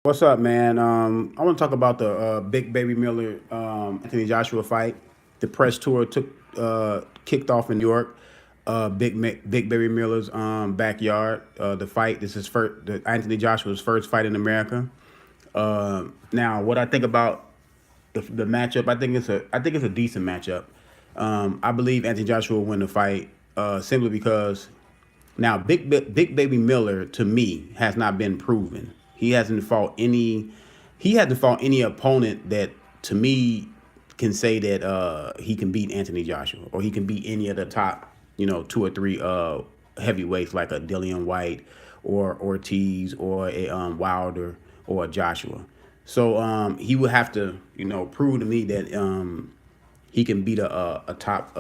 What's up, man? I want to talk about the Big Baby Miller Anthony Joshua fight. The press tour took kicked off in New York. Big Baby Miller's backyard. The fight. This is Anthony Joshua's first fight in America. Now, what I think about the matchup, I think it's a decent matchup. I believe Anthony Joshua will win the fight simply because now Big Baby Miller to me has not been proven. He hasn't fought any. He hasn't fought any opponent that to me can say that he can beat Anthony Joshua or he can beat any of the top two or three heavyweights like a Dillian White or Ortiz or a Wilder or a Joshua. So he would have to prove to me that he can beat a top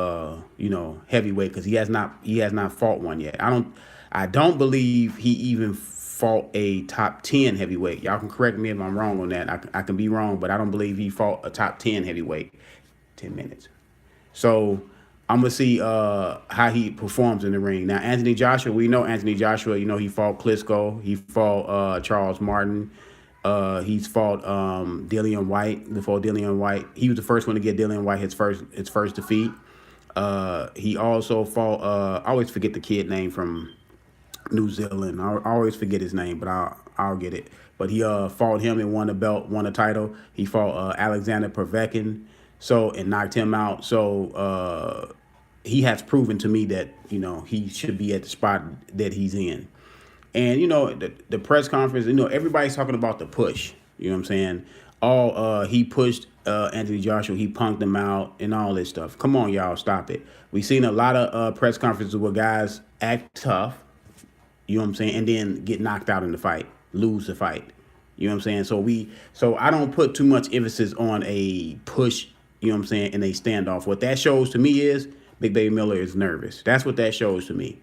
heavyweight because he has not fought one yet. I don't believe he even fought a top 10 heavyweight. Y'all can correct me if I'm wrong on that. I can be wrong, but I don't believe he fought a top 10 heavyweight. 10 minutes. So I'm gonna see how he performs in the ring. Now Anthony Joshua, we know Anthony Joshua. He fought Klitschko. He fought Charles Martin. He's fought Dillian White before Dillian White. He was the first one to get Dillian White his first defeat. He also fought. I always forget the kid name from New Zealand. I always forget his name, but I'll get it. But he fought him and won the belt, won the title. He fought Alexander Povetkin, and knocked him out. So he has proven to me that he should be at the spot that he's in. And the press conference, everybody's talking about the push. You know what I'm saying? He pushed Anthony Joshua, he punked him out, and all this stuff. Come on, y'all, stop it. We've seen a lot of press conferences where guys act tough, you know what I'm saying, and then get knocked out in the fight, lose the fight. You know what I'm saying? So I don't put too much emphasis on a push, you know what I'm saying, in a standoff. What that shows to me is Big Baby Miller is nervous. That's what that shows to me.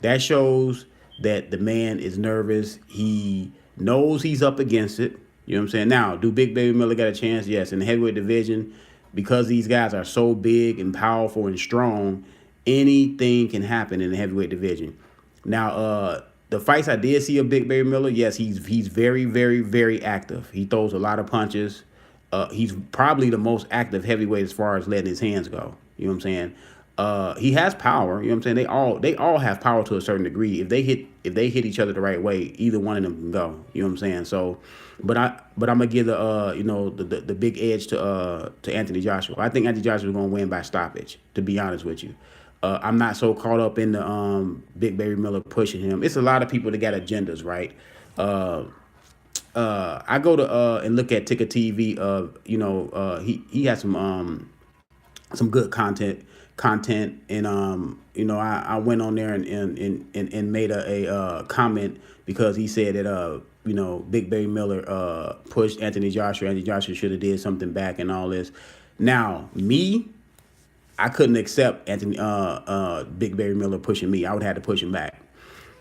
That shows that the man is nervous. He knows he's up against it. You know what I'm saying? Now, do Big Baby Miller got a chance? Yes. In the heavyweight division, because these guys are so big and powerful and strong, anything can happen in the heavyweight division. Now, the fights I did see of Big Baby Miller, yes, he's very, very, very active. He throws a lot of punches. He's probably the most active heavyweight as far as letting his hands go. You know what I'm saying? He has power. You know what I'm saying? They all have power to a certain degree. If they hit each other the right way, either one of them can go. You know what I'm saying? So, but I'm gonna give the big edge to Anthony Joshua. I think Anthony Joshua is gonna win by stoppage. To be honest with you. I'm not so caught up in the Big Baby Miller pushing him. It's a lot of people that got agendas, right? I go to and look at Ticker TV. He has some good content, and I went on there and made a comment because he said that Big Baby Miller pushed Anthony Joshua. Anthony Joshua should have did something back and all this. Now me, I couldn't accept Big Baby Miller pushing me. I would have to push him back.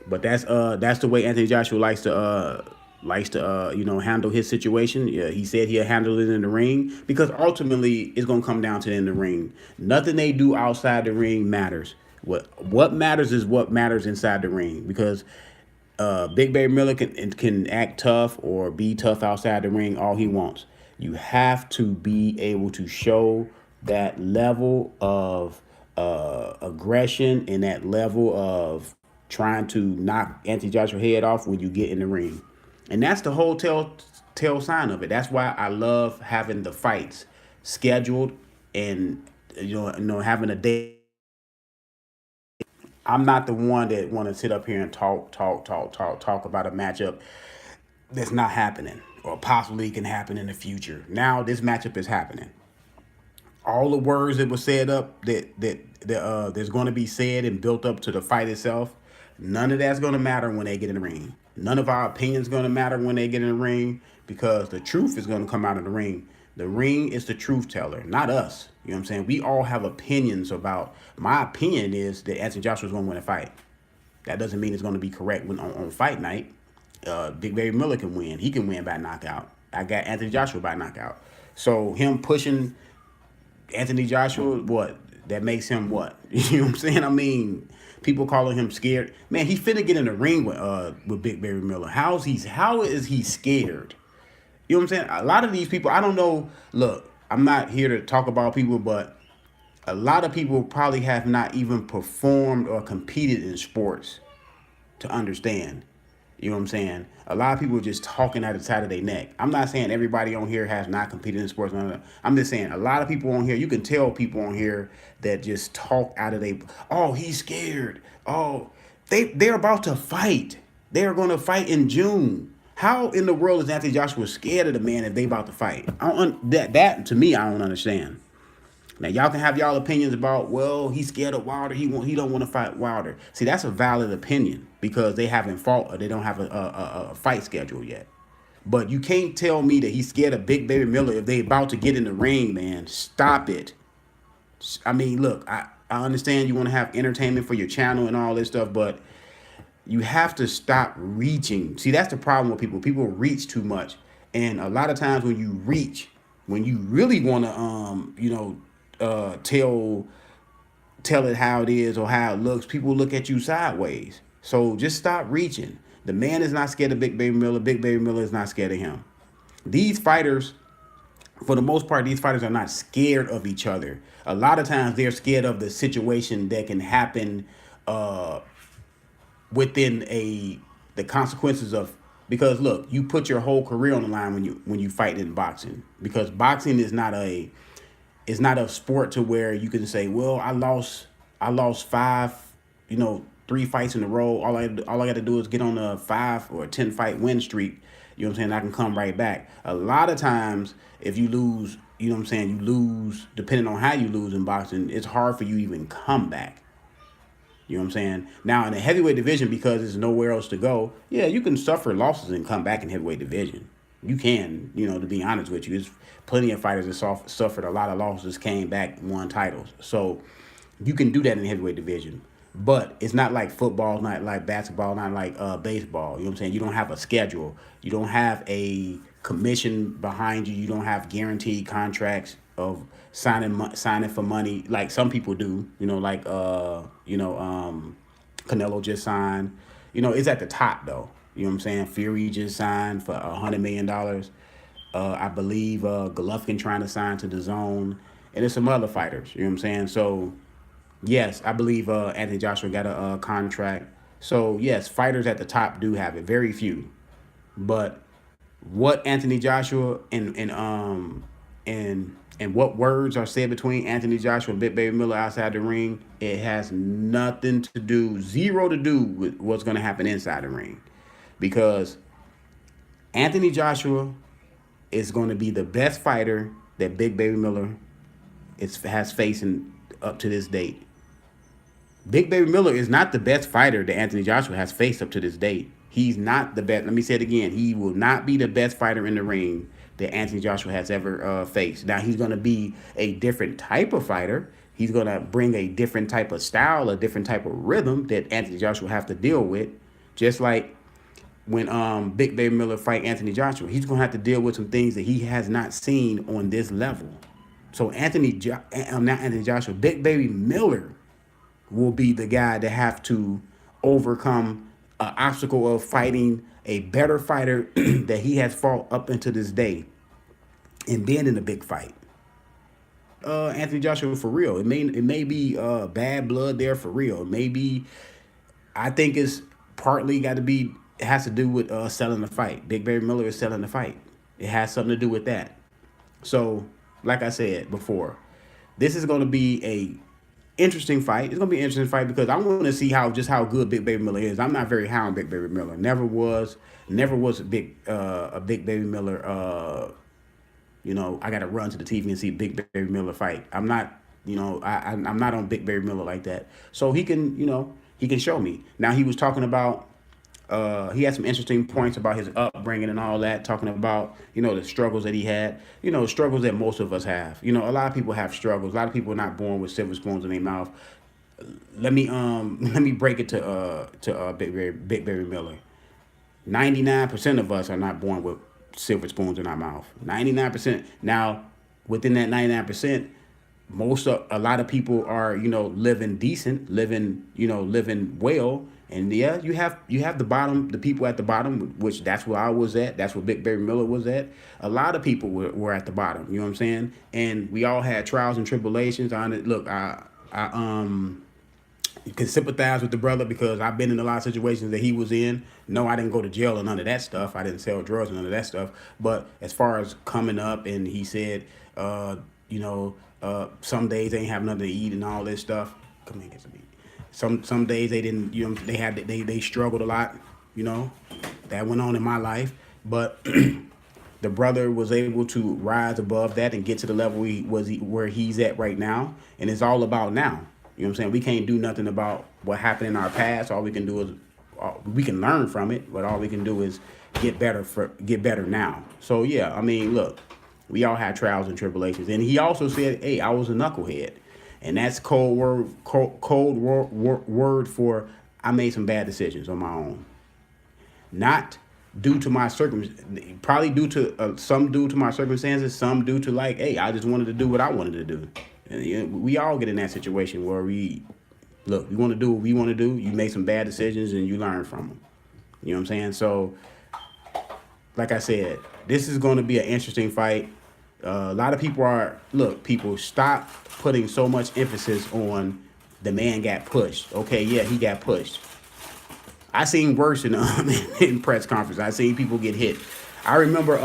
But that's the way Anthony Joshua likes to handle his situation. Yeah, he said he'll handle it in the ring because ultimately it's gonna come down to in the ring. Nothing they do outside the ring matters. What matters is what matters inside the ring because Big Baby Miller can act tough or be tough outside the ring all he wants. You have to be able to show that level of aggression and that level of trying to knock Anthony Joshua's head off when you get in the ring. And that's the whole tell sign of it. That's why I love having the fights scheduled and having a day. I'm not the one that want to sit up here and talk about a matchup that's not happening or possibly can happen in the future. Now this matchup is happening. All the words that were said up there's going to be said and built up to the fight itself. None of that's going to matter when they get in the ring. None of our opinions going to matter when they get in the ring because the truth is going to come out of the ring. The ring is the truth teller, not us. You know what I'm saying? We all have opinions about. My opinion is that Anthony Joshua is going to win a fight. That doesn't mean it's going to be correct on fight night. Big Baby Miller can win. He can win by knockout. I got Anthony Joshua by knockout. So him pushing Anthony Joshua, what? That makes him what? You know what I'm saying? I mean, people calling him scared. Man, he finna get in the ring with Big Baby Miller. How is he scared? You know what I'm saying? A lot of these people, I don't know. Look, I'm not here to talk about people, but a lot of people probably have not even performed or competed in sports to understand. You know what I'm saying? A lot of people are just talking out the side of their neck. I'm not saying everybody on here has not competed in sports. I'm just saying a lot of people on here, you can tell people on here that just talk out of their, oh, he's scared. Oh, they're about to fight. They're going to fight in June. How in the world is Anthony Joshua scared of the man if they about to fight? That to me, I don't understand. Now y'all can have y'all opinions about, well, he's scared of Wilder. He don't want to fight Wilder. See, that's a valid opinion because they haven't fought or they don't have a fight schedule yet. But you can't tell me that he's scared of Big Baby Miller if they about to get in the ring, man. Stop it. I mean, look, I understand you want to have entertainment for your channel and all this stuff, but you have to stop reaching. See, that's the problem with people. People reach too much. And a lot of times when you reach, when you really want to tell it how it is or how it looks, people look at you sideways. So just stop reaching. The man is not scared of Big Baby Miller. Big Baby Miller is not scared of him. These fighters, for the most part, these fighters are not scared of each other. A lot of times they're scared of the situation that can happen within the consequences of, because look, you put your whole career on the line when you fight in boxing, because boxing is not a sport to where you can say, well, I lost five, 3 fights in a row. All I got to do is get on a 5 or 10 fight win streak. You know what I'm saying? I can come right back. A lot of times, if you lose, you know what I'm saying, you lose, depending on how you lose in boxing, it's hard for you to even come back. You know what I'm saying? Now, in the heavyweight division, because there's nowhere else to go, yeah, you can suffer losses and come back in heavyweight division. You can, to be honest with you. There's plenty of fighters that suffered a lot of losses, came back, won titles. So you can do that in the heavyweight division. But it's not like football, not like basketball, not like baseball. You know what I'm saying? You don't have a schedule. You don't have a commission behind you. You don't have guaranteed contracts of signing for money like some people do. Canelo just signed. It's at the top though. You know what I'm saying? Fury just signed for $100 million. I believe Golovkin trying to sign to the Zone, and there's some other fighters. You know what I'm saying? So yes, I believe Anthony Joshua got a contract. So yes, fighters at the top do have it. Very few, but what Anthony Joshua and what words are said between Anthony Joshua and Big Baby Miller outside the ring, it has nothing to do, zero to do with what's going to happen inside the ring, because Anthony Joshua is going to be the best fighter that Big Baby Miller has facing up to this date. Big Baby Miller is not the best fighter that Anthony Joshua has faced up to this date. He's not the best. Let me say it again. He will not be the best fighter in the ring that Anthony Joshua has ever faced. Now, he's going to be a different type of fighter. He's going to bring a different type of style, a different type of rhythm that Anthony Joshua will have to deal with. Just like when Big Baby Miller fight Anthony Joshua, he's going to have to deal with some things that he has not seen on this level. So not Anthony Joshua, Big Baby Miller will be the guy that have to overcome an obstacle of fighting a better fighter that he has fought up until this day and being in a big fight. Anthony Joshua for real. It may be bad blood there for real. Maybe I think it's partly it has to do with selling the fight. Big Baby Miller is selling the fight. It has something to do with that. So, like I said before, this is going to be a interesting fight. It's gonna be an interesting fight because I want to see how good Big Baby Miller is. I'm not very high on Big Baby Miller. Never was a big Baby Miller. I got to run to the TV and see Big Baby Miller fight. I'm not, I'm not on Big Baby Miller like that. So he can show me. Now he was talking about. He had some interesting points about his upbringing and all that, talking about, the struggles that he had, struggles that most of us have. A lot of people have struggles. A lot of people are not born with silver spoons in their mouth. Let me break it to Big Baby Miller. 99% of us are not born with silver spoons in our mouth. 99%. Now, within that 99%, a lot of people are, living decent, living well, And yeah, you have the people at the bottom, which that's where I was at. That's where Big Baby Miller was at. A lot of people were at the bottom. You know what I'm saying? And we all had trials and tribulations. Look, I can sympathize with the brother because I've been in a lot of situations that he was in. No, I didn't go to jail or none of that stuff. I didn't sell drugs or none of that stuff. But as far as coming up, and he said, you know, some days they ain't have nothing to eat and all this stuff. Come here, get some meat. Some days they didn't, you know, they struggled a lot. You know, that went on in my life, but the brother was able to rise above that and get to the level where he's at right now, and it's all about now. You know what I'm saying? We can't do nothing about what happened in our past. All we can do is we can learn from it, but all we can do is get better now. So yeah, I mean, look, we all had trials and tribulations, and he also said, "Hey, I was a knucklehead," and that's cold word for I made some bad decisions on my own, not due to my probably due to some due to my circumstances, some due to like, hey, I just wanted to do what I wanted to do. And, you know, we all get in that situation where we want to do what we want to do. You make some bad decisions and you learn from them. You know what I'm saying? So, like I said, this is going to be an interesting fight. A lot of people stop putting so much emphasis on the man got pushed. Okay, yeah, he got pushed. I seen worse in press conference. I seen people get hit. I remember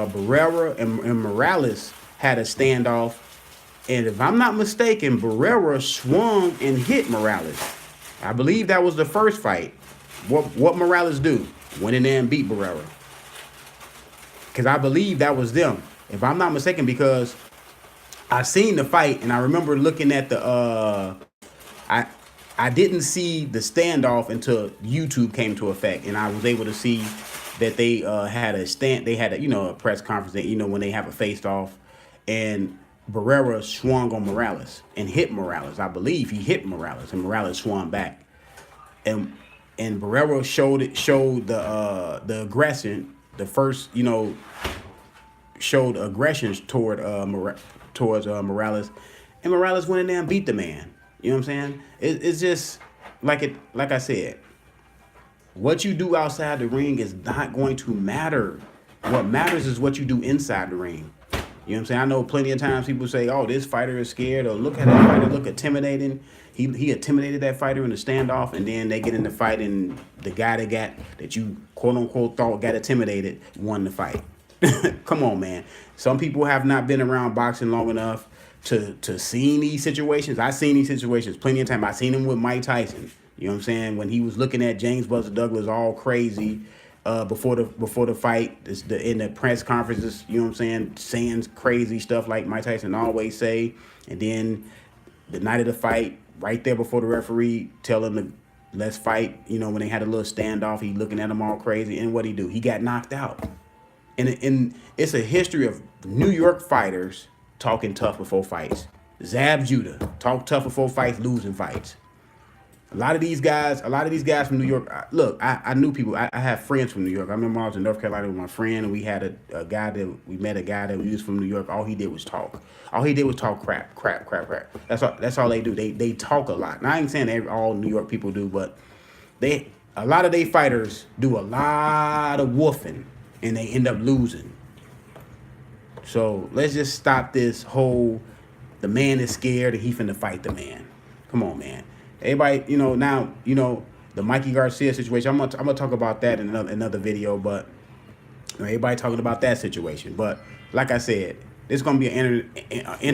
Barrera and Morales had a standoff, and if I'm not mistaken, Barrera swung and hit Morales. I believe that was the first fight. What Morales do? Went in there and beat Barrera. Because I believe that was them, if I'm not mistaken, because I seen the fight and I remember looking at the I didn't see the standoff until YouTube came to effect, and I was able to see that they had a press conference that, when they have a face off, and Barrera swung on Morales and hit Morales. I believe he hit Morales, and Morales swung back, and Barrera showed the aggression. The first, showed aggression towards Morales, and Morales went in there and beat the man. You know what I'm saying? It's just like I said, what you do outside the ring is not going to matter. What matters is what you do inside the ring. You know what I'm saying? I know plenty of times people say, "Oh, this fighter is scared," or "Look at that fighter, look intimidating." He intimidated that fighter in the standoff, and then they get in the fight, and the guy that you quote unquote thought got intimidated won the fight. Come on, man. Some people have not been around boxing long enough to see these situations. I've seen these situations plenty of times. I seen them with Mike Tyson. You know what I'm saying? When he was looking at James Buster Douglas all crazy before the fight, in the press conferences, you know what I'm saying crazy stuff like Mike Tyson always say. And then the night of the fight, right there before the referee tell him to let's fight, when they had a little standoff, he looking at him all crazy. And what'd he do? He got knocked out. And it's a history of New York fighters talking tough before fights. Zab Judah talk tough before fights, losing fights. A lot of these guys from New York. I knew people. I have friends from New York. I remember I was in North Carolina with my friend, and we had a guy that was from New York. All he did was talk. All he did was talk crap. That's all they do. They talk a lot. Now I ain't saying all New York people do, but a lot of they fighters do a lot of woofing, and they end up losing. So let's just stop this whole the man is scared and he finna fight the man. Come on, man. Everybody, now, the Mikey Garcia situation. I'm gonna talk about that in another video, but everybody talking about that situation. But like I said, it's gonna be an